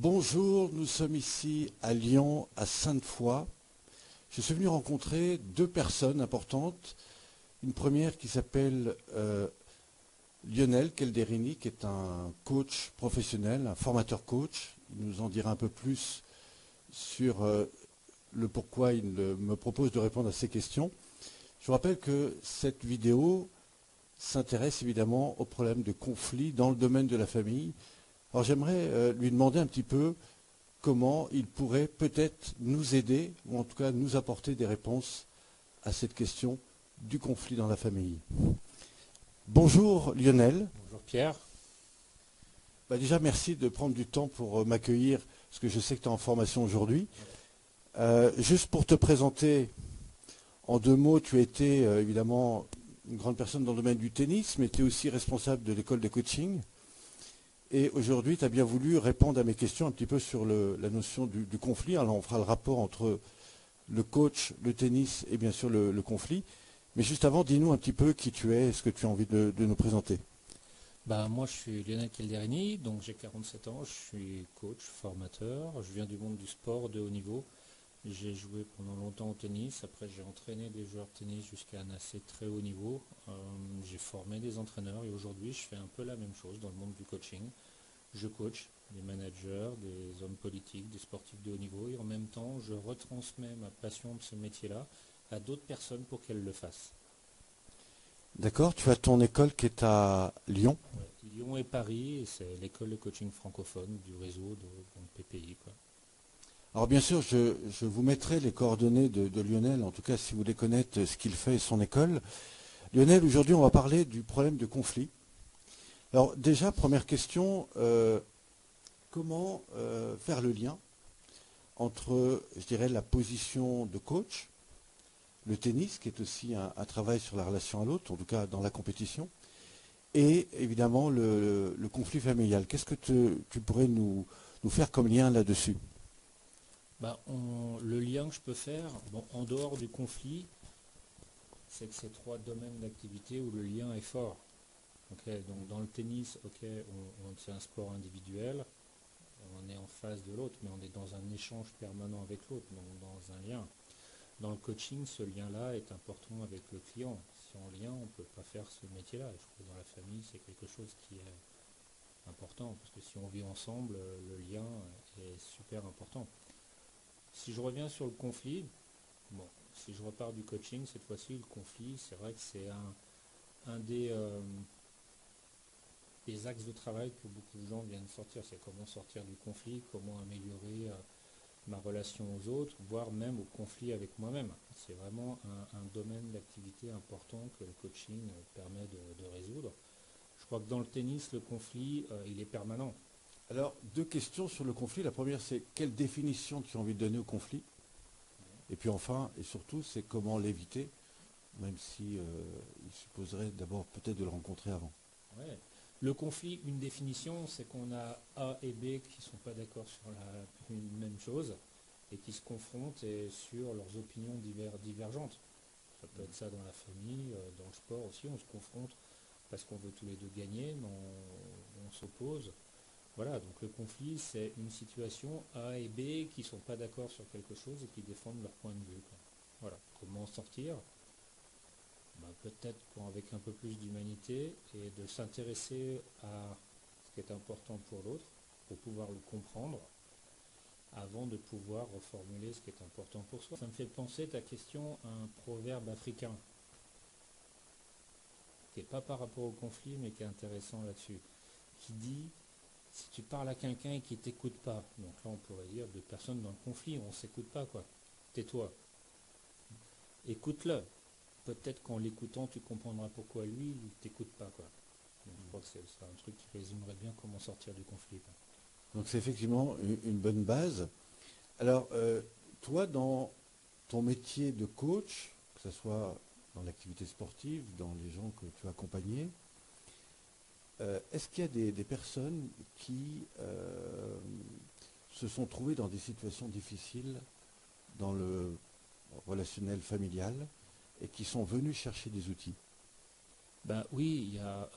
Bonjour, nous sommes ici à Lyon, à Sainte-Foy. Je suis venu rencontrer deux personnes importantes. Une première qui s'appelle Lionel Calderini, qui est un coach professionnel, un formateur coach. Il nous en dira un peu plus sur le pourquoi il me propose de répondre à ces questions. Je vous rappelle que cette vidéo s'intéresse évidemment aux problèmes de conflit dans le domaine de la famille. Alors j'aimerais lui demander un petit peu comment il pourrait peut-être nous aider, ou en tout cas nous apporter des réponses à cette question du conflit dans la famille. Bonjour Lionel. Bonjour Pierre. Déjà merci de prendre du temps pour m'accueillir, parce que je sais que tu es en formation aujourd'hui. Juste pour te présenter en deux mots, tu as été évidemment une grande personne dans le domaine du tennis, mais tu es aussi responsable de l'école de coaching. Et aujourd'hui, tu as bien voulu répondre à mes questions un petit peu sur la notion du conflit. Alors on fera le rapport entre le coach, le tennis et bien sûr le conflit. Mais juste avant, dis-nous un petit peu qui tu es, ce que tu as envie de nous présenter. Moi je suis Lionel Calderini, donc j'ai 47 ans, je suis coach, formateur, je viens du monde du sport de haut niveau. J'ai joué pendant longtemps au tennis, après j'ai entraîné des joueurs de tennis jusqu'à un assez très haut niveau. J'ai formé des entraîneurs et aujourd'hui je fais un peu la même chose dans le monde du coaching. Je coach des managers, des hommes politiques, des sportifs de haut niveau et en même temps je retransmets ma passion de ce métier-là à d'autres personnes pour qu'elles le fassent. D'accord, tu as ton école qui est à Lyon. Ouais, Lyon et Paris, et c'est l'école de coaching francophone du réseau donc PPI, quoi. Alors bien sûr, je vous mettrai les coordonnées de Lionel, en tout cas si vous voulez connaître ce qu'il fait et son école. Lionel, aujourd'hui on va parler du problème de conflit. Alors déjà, première question, comment faire le lien entre, je dirais, la position de coach, le tennis, qui est aussi un travail sur la relation à l'autre, en tout cas dans la compétition, et évidemment le conflit familial. Qu'est-ce que tu pourrais nous faire comme lien là-dessus? Le lien que je peux faire, en dehors du conflit, c'est que c'est trois domaines d'activité où le lien est fort. Okay, donc dans le tennis, c'est un sport individuel, on est en face de l'autre, mais on est dans un échange permanent avec l'autre, donc dans un lien. Dans le coaching, ce lien-là est important avec le client. Sans lien, on ne peut pas faire ce métier-là. Je crois que dans la famille, c'est quelque chose qui est important, parce que si on vit ensemble, le lien est super important. Si je reviens sur le conflit, si je repars du coaching, cette fois-ci, le conflit, c'est vrai que c'est un des axes de travail que beaucoup de gens viennent sortir. C'est comment sortir du conflit, comment améliorer ma relation aux autres, voire même au conflit avec moi-même. C'est vraiment un domaine d'activité important que le coaching permet de résoudre. Je crois que dans le tennis, le conflit, il est permanent. Alors, deux questions sur le conflit. La première, c'est quelle définition tu as envie de donner au conflit? Et puis enfin, et surtout, c'est comment l'éviter, même si il supposerait d'abord peut-être de le rencontrer avant. Ouais. Le conflit, une définition, c'est qu'on a A et B qui ne sont pas d'accord sur une même chose et qui se confrontent sur leurs opinions divergentes. Ça peut être ça dans la famille, dans le sport aussi, on se confronte parce qu'on veut tous les deux gagner, mais on s'oppose. Voilà, donc le conflit, c'est une situation A et B qui ne sont pas d'accord sur quelque chose et qui défendent leur point de vue, quoi. Voilà, comment en sortir? Peut-être avec un peu plus d'humanité et de s'intéresser à ce qui est important pour l'autre, pour pouvoir le comprendre, avant de pouvoir reformuler ce qui est important pour soi. Ça me fait penser ta question à un proverbe africain, qui n'est pas par rapport au conflit, mais qui est intéressant là-dessus, qui dit, si tu parles à quelqu'un et qu'il ne t'écoute pas, donc là on pourrait dire deux personnes dans le conflit, on ne s'écoute pas, quoi. Tais-toi. Écoute-le. Peut-être qu'en l'écoutant, tu comprendras pourquoi lui, il ne t'écoute pas, quoi. Donc, je crois que c'est un truc qui résumerait bien comment sortir du conflit, quoi. Donc c'est effectivement une bonne base. Alors, toi, dans ton métier de coach, que ce soit dans l'activité sportive, dans les gens que tu as accompagnés, est-ce qu'il y a des personnes qui se sont trouvées dans des situations difficiles dans le relationnel familial et qui sont venues chercher des outils? Oui, il y a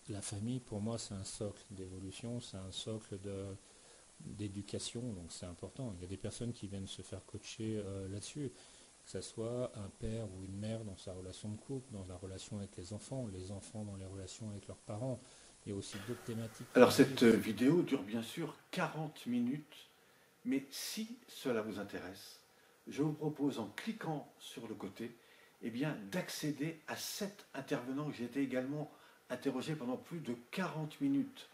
la famille, pour moi, c'est un socle d'évolution, c'est un socle d'éducation, donc c'est important. Il y a des personnes qui viennent se faire coacher là-dessus, que ce soit un père ou une mère dans sa relation de couple, dans la relation avec les enfants dans les relations avec leurs parents. Il y a aussi d'autres thématiques qui Alors cette arrivent. vidéo dure bien sûr 40 minutes, mais si cela vous intéresse, je vous propose en cliquant sur le côté, eh bien, d'accéder à 7 intervenants que j'ai été également interrogé pendant plus de 40 minutes.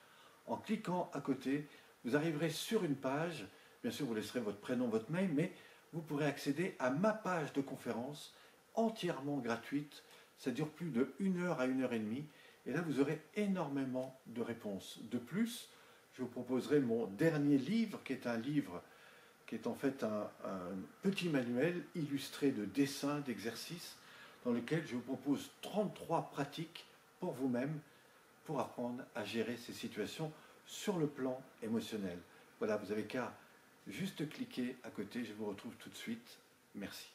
En cliquant à côté, vous arriverez sur une page, bien sûr vous laisserez votre prénom, votre mail, mais vous pourrez accéder à ma page de conférence entièrement gratuite. Ça dure plus de 1 heure à 1 heure et demie, et là vous aurez énormément de réponses. De plus, je vous proposerai mon dernier livre, qui est un livre qui est en fait un petit manuel illustré de dessins, d'exercices, dans lequel je vous propose 33 pratiques pour vous-même, pour apprendre à gérer ces situations sur le plan émotionnel. Voilà, vous avez qu'à juste cliquer à côté, je vous retrouve tout de suite. Merci.